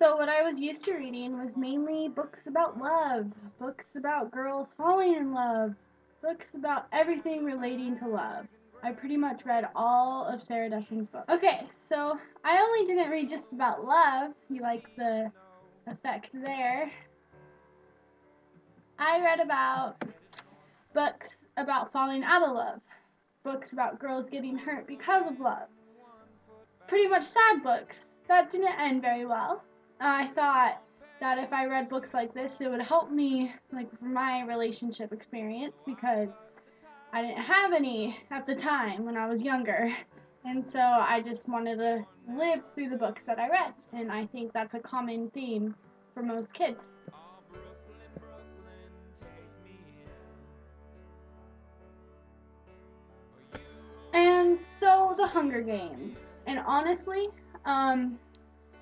So what I was used to reading was mainly books about love, books about girls falling in love, books about everything relating to love. I pretty much read all of Sarah Dessing's books. Okay, so I only didn't read just about love. You like the effect there. I read about books about falling out of love, books about girls getting hurt because of love, pretty much sad books. That didn't end very well. I thought that if I read books like this, it would help me, like, for my relationship experience, because I didn't have any at the time when I was younger. And so I just wanted to live through the books that I read. And I think that's a common theme for most kids. And so the Hunger Games. And honestly,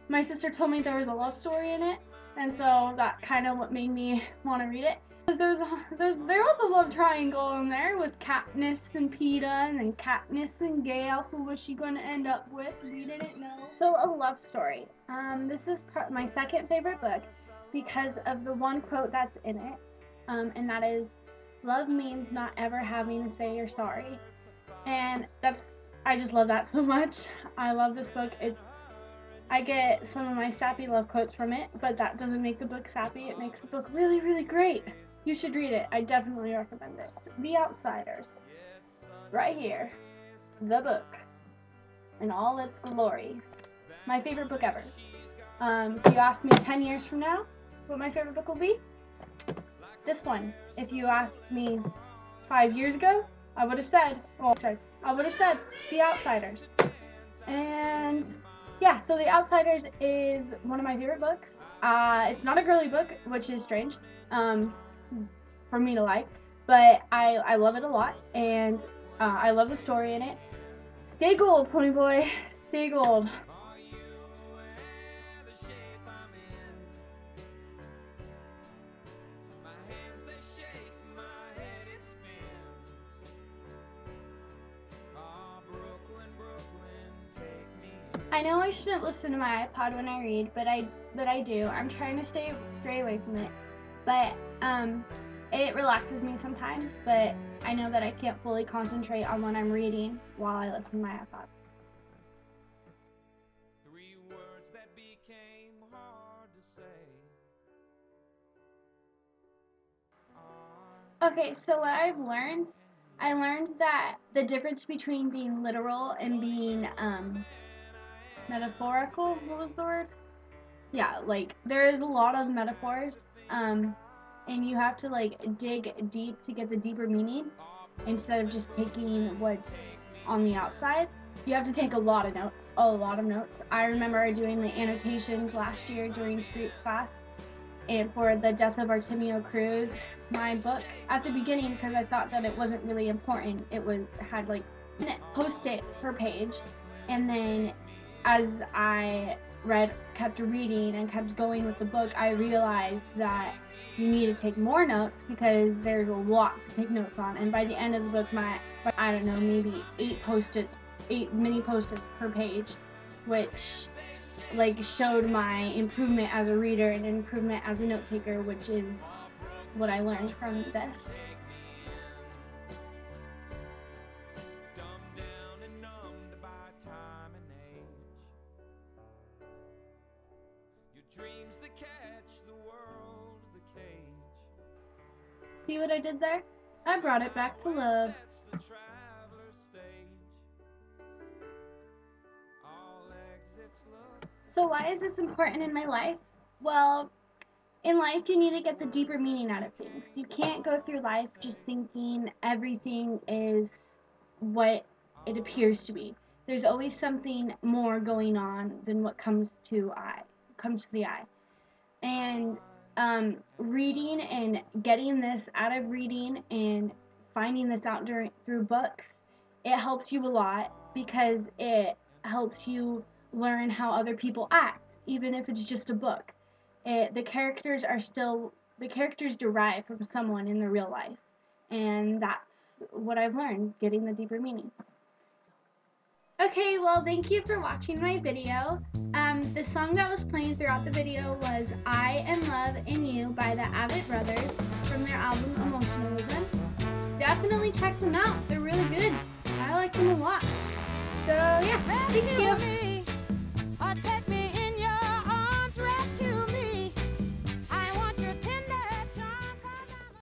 my sister told me there was a love story in it, and so that kind of what made me want to read it. There was a love triangle in there with Katniss and Peeta, and then Katniss and Gale. Who was she going to end up with? We didn't know. So a love story. This is my second favorite book because of the one quote that's in it, and that is, "Love means not ever having to say you're sorry." And I just love that so much. I love this book. I get some of my sappy love quotes from it, but that doesn't make the book sappy. It makes the book really, really great. You should read it. I definitely recommend it. The Outsiders. Right here. The book. In all its glory. My favorite book ever. If you ask me 10 years from now what my favorite book will be, this one. If you asked me 5 years ago, I would have said, The Outsiders. And yeah, so The Outsiders is one of my favorite books. It's not a girly book, which is strange for me to like, but I love it a lot, and I love the story in it. Stay gold, pony boy. Stay gold. I know I shouldn't listen to my iPod when I read, but I do. I'm trying to stray away from it, but it relaxes me sometimes. But I know that I can't fully concentrate on what I'm reading while I listen to my iPod. Three words that became hard to say. Okay, so what I learned that the difference between being literal and being metaphorical. What was the word? Yeah, like there is a lot of metaphors, and you have to like dig deep to get the deeper meaning instead of just taking what's on the outside. You have to take a lot of notes. I remember doing the annotations last year during street class, and for the death of Artemio Cruz, my book at the beginning, because I thought that it wasn't really important. It had like post-it per page, and then as I kept reading and kept going with the book, I realized that you need to take more notes because there's a lot to take notes on. And by the end of the book, I don't know, maybe 8 mini post-its per page, which like showed my improvement as a reader and improvement as a note taker, which is what I learned from this. See what I did there? I brought it back to love. So why is this important in my life? Well, in life you need to get the deeper meaning out of things. You can't go through life just thinking everything is what it appears to be. There's always something more going on than what comes to the eye. And reading and getting this out of reading and finding this out through books, it helps you a lot because it helps you learn how other people act, even if it's just a book. The characters derive from someone in their real life, and that's what I've learned, getting the deeper meaning. Okay, well, thank you for watching my video. The song that was playing throughout the video was I Am Love in You by the Avett Brothers from their album Emotionalism. Definitely check them out. They're really good. I like them a lot. So, yeah, thank you.